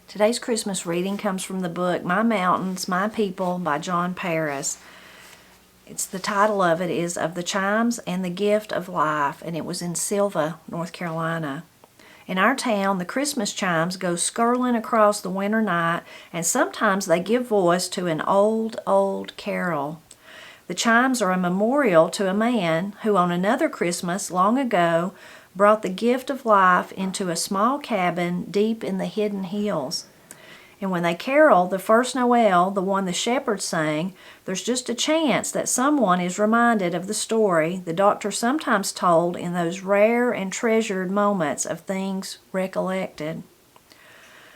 Today's Christmas reading comes from the book My Mountains, My People by John Paris. The title of it is Of the Chimes and the Gift of Life, and it was in Sylva, North Carolina. In our town, the Christmas chimes go skirling across the winter night, and sometimes they give voice to an old, old carol. The chimes are a memorial to a man who on another Christmas long ago brought the gift of life into a small cabin deep in the hidden hills. And when they carol the first Noel, the one the shepherds sang, there's just a chance that someone is reminded of the story the doctor sometimes told in those rare and treasured moments of things recollected.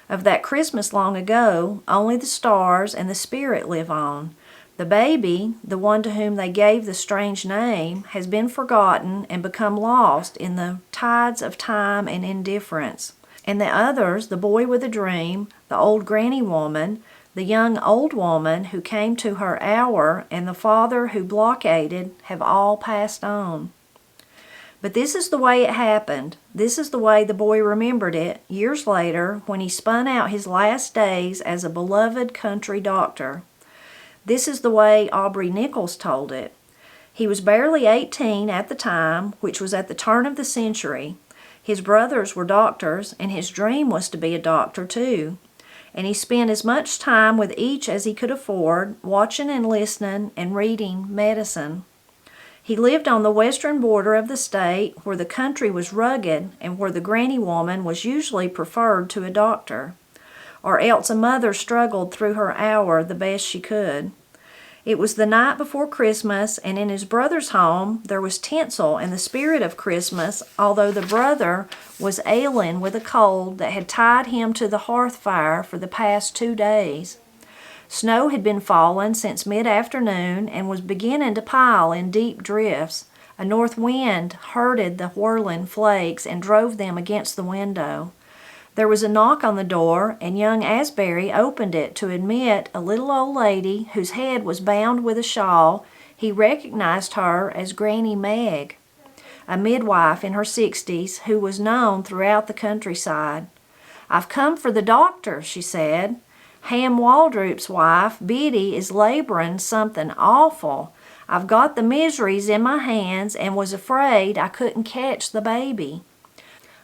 Of that Christmas long ago, only the stars and the spirit live on. The baby, the one to whom they gave the strange name, has been forgotten and become lost in the tides of time and indifference. And the others, the boy with a dream, the old granny woman, the young old woman who came to her hour, and the father who blockaded, have all passed on. But this is the way it happened. This is the way the boy remembered it years later when he spun out his last days as a beloved country doctor. This is the way Aubrey Nichols told it. He was barely 18 at the time, which was at the turn of the century. His brothers were doctors, and his dream was to be a doctor too. And he spent as much time with each as he could afford, watching and listening and reading medicine. He lived on the western border of the state, where the country was rugged and where the granny woman was usually preferred to a doctor, or else a mother struggled through her hour the best she could. It was the night before Christmas, and in his brother's home there was tinsel and the spirit of Christmas, although the brother was ailing with a cold that had tied him to the hearth fire for the past 2 days. Snow had been falling since mid-afternoon and was beginning to pile in deep drifts. A north wind herded the whirling flakes and drove them against the window. There was a knock on the door, and young Asbury opened it to admit a little old lady whose head was bound with a shawl. He recognized her as Granny Meg, a midwife in her 60s who was known throughout the countryside. "I've come for the doctor," she said. "Ham Waldrop's wife, Biddy, is laboring something awful. I've got the miseries in my hands and was afraid I couldn't catch the baby."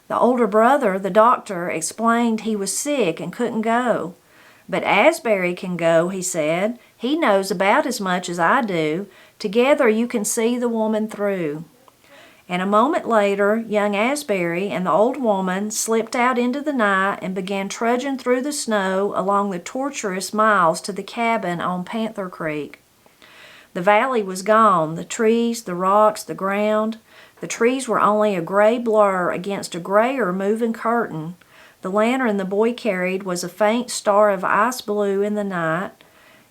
The older brother, the doctor, explained he was sick and couldn't go. "But Asbury can go," he said. "He knows about as much as I do. Together you can see the woman through." And a moment later, young Asbury and the old woman slipped out into the night and began trudging through the snow along the tortuous miles to the cabin on Panther Creek. The valley was gone, the trees, the rocks, the ground. The trees were only a gray blur against a grayer moving curtain. The lantern the boy carried was a faint star of ice blue in the night.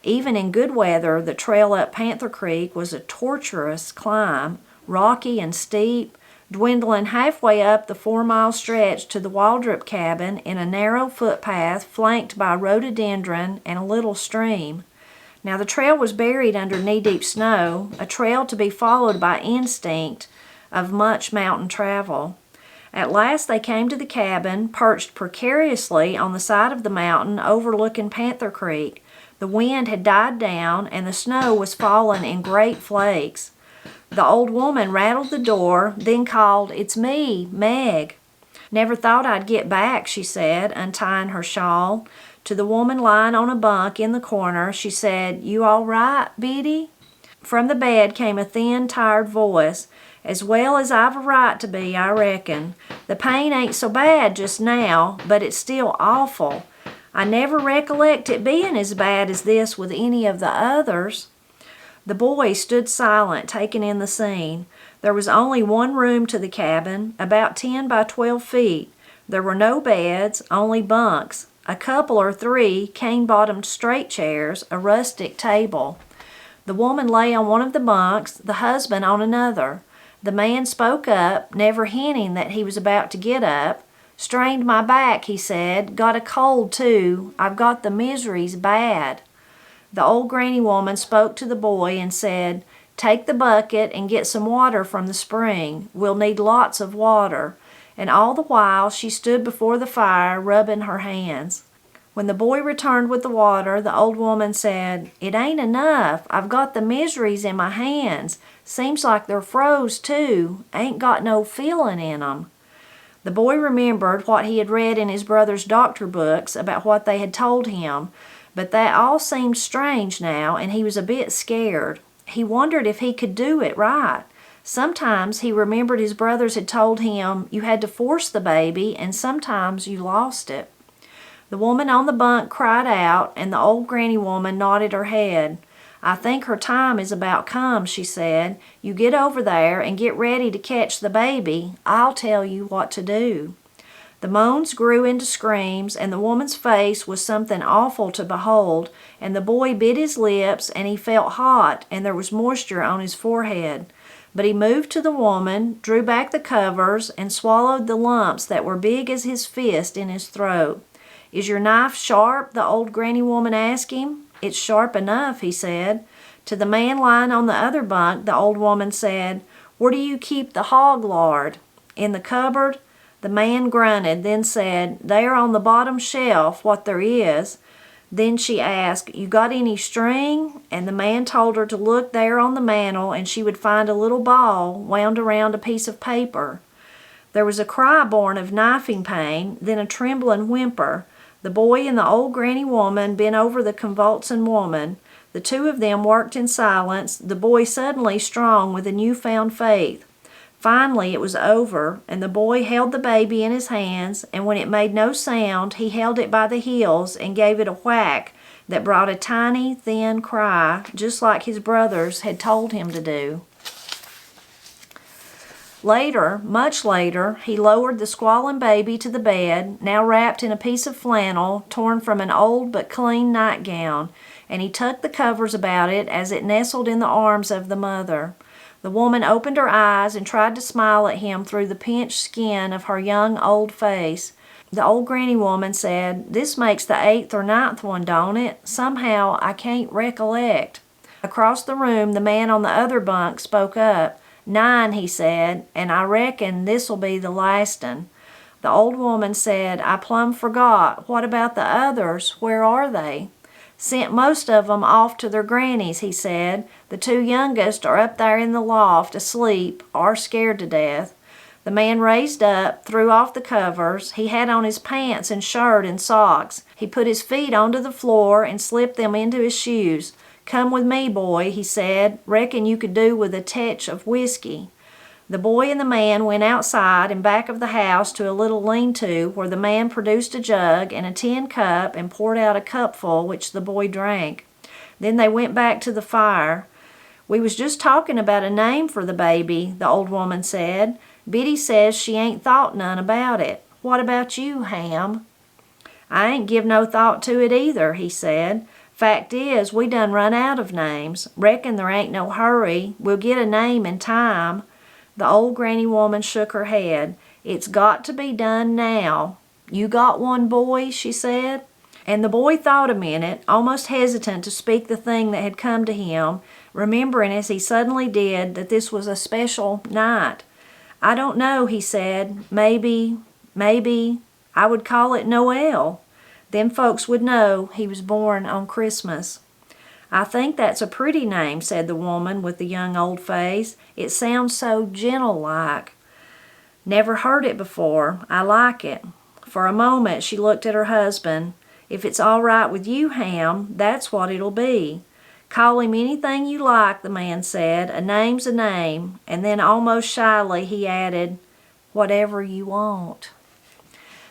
Even in good weather, the trail up Panther Creek was a tortuous climb, rocky and steep, dwindling halfway up the 4-mile stretch to the Waldrop cabin in a narrow footpath flanked by rhododendron and a little stream. Now the trail was buried under knee-deep snow, a trail to be followed by instinct of much mountain travel. At last they came to the cabin, perched precariously on the side of the mountain overlooking Panther Creek. The wind had died down, and the snow was falling in great flakes. The old woman rattled the door, then called, "It's me, Meg." "Never thought I'd get back," she said, untying her shawl. To the woman lying on a bunk in the corner, she said, "You all right, Biddy?" From the bed came a thin, tired voice. "As well as I've a right to be, I reckon. The pain ain't so bad just now, but it's still awful. I never recollect it being as bad as this with any of the others." The boy stood silent, taking in the scene. There was only one room to the cabin, about 10 by 12 feet. There were no beds, only bunks, a couple or 3 cane-bottomed straight chairs, a rustic table. The woman lay on one of the bunks, the husband on another. The man spoke up, never hinting that he was about to get up. "Strained my back," he said. "Got a cold, too. I've got the miseries bad." The old granny woman spoke to the boy and said, "Take the bucket and get some water from the spring. We'll need lots of water." And all the while she stood before the fire, rubbing her hands. When the boy returned with the water, the old woman said, "It ain't enough. I've got the miseries in my hands. Seems like they're froze, too. Ain't got no feeling in 'em." The boy remembered what he had read in his brother's doctor books about what they had told him, but that all seemed strange now, and he was a bit scared. He wondered if he could do it right. Sometimes he remembered his brothers had told him you had to force the baby, and sometimes you lost it. The woman on the bunk cried out, and the old granny woman nodded her head. "I think her time is about come," she said. "You get over there and get ready to catch the baby. I'll tell you what to do." The moans grew into screams, and the woman's face was something awful to behold, and the boy bit his lips, and he felt hot, and there was moisture on his forehead. But he moved to the woman, drew back the covers, and swallowed the lumps that were big as his fist in his throat. "Is your knife sharp?" the old granny woman asked him. "It's sharp enough," he said. To the man lying on the other bunk, the old woman said, "Where do you keep the hog lard?" "In the cupboard." The man grunted, then said, "There on the bottom shelf, what there is." Then she asked, "You got any string?" And the man told her to look there on the mantel, and she would find a little ball wound around a piece of paper. There was a cry born of knifing pain, then a trembling whimper. The boy and the old granny woman bent over the convulsing woman. The two of them worked in silence, the boy suddenly strong with a newfound faith. Finally it was over, and the boy held the baby in his hands, and when it made no sound, he held it by the heels and gave it a whack that brought a tiny, thin cry, just like his brothers had told him to do. Later, much later, he lowered the squalling baby to the bed, now wrapped in a piece of flannel torn from an old but clean nightgown, and he tucked the covers about it as it nestled in the arms of the mother. The woman opened her eyes and tried to smile at him through the pinched skin of her young old face. The old granny woman said, "This makes the 8th or 9th one, don't it? Somehow I can't recollect." Across the room, the man on the other bunk spoke up. "9, he said, "and I reckon this'll be the last 'un." The old woman said, "I plumb forgot. What about the others? Where are they?" "Sent most of 'em off to their grannies," he said. "The 2 youngest are up there in the loft, asleep, or scared to death." The man raised up, threw off the covers. He had on his pants and shirt and socks. He put his feet onto the floor and slipped them into his shoes. "Come with me, boy," he said. "Reckon you could do with a tetch of whiskey." The boy and the man went outside and back of the house to a little lean-to where the man produced a jug and a tin cup and poured out a cupful which the boy drank. Then they went back to the fire. "We was just talking about a name for the baby," the old woman said. "Biddy says she ain't thought none about it. What about you, Ham?" "I ain't give no thought to it either," he said. "Fact is, we done run out of names. Reckon there ain't no hurry. We'll get a name in time." The old granny woman shook her head. "It's got to be done now. You got one, boy?" she said. And the boy thought a minute, almost hesitant to speak the thing that had come to him, remembering as he suddenly did that this was a special night. "I don't know," he said. Maybe, I would call it Noel. Then folks would know he was born on Christmas." "I think that's a pretty name," said the woman with the young old face. "It sounds so gentle-like." "Never heard it before. I like it." For a moment she looked at her husband. "If it's all right with you, Ham, that's what it'll be." "Call him anything you like," the man said. "A name's a name." And then almost shyly he added, "Whatever you want."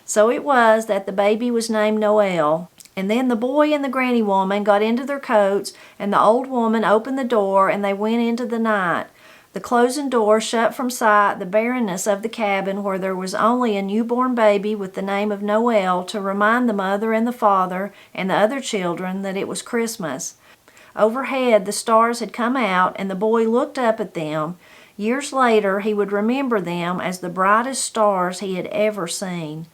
So it was that the baby was named Noel. And then the boy and the granny woman got into their coats, and the old woman opened the door, and they went into the night. The closing door shut from sight the barrenness of the cabin where there was only a newborn baby with the name of Noel to remind the mother and the father and the other children that it was Christmas. Overhead the stars had come out, and the boy looked up at them. Years later he would remember them as the brightest stars he had ever seen.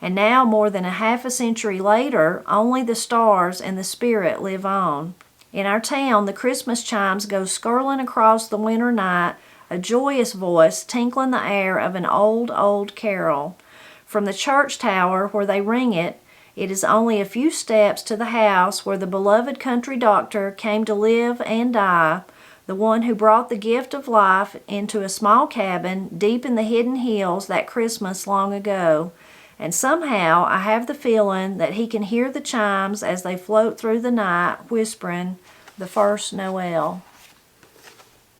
And now, more than a half a century later, only the stars and the spirit live on. In our town, the Christmas chimes go skirling across the winter night, a joyous voice tinkling the air of an old, old carol. From the church tower where they ring it, It is only a few steps to the house where the beloved country doctor came to live and die, the one who brought the gift of life into a small cabin deep in the hidden hills that Christmas long ago. And somehow I have the feeling that he can hear the chimes as they float through the night, whispering the first Noel.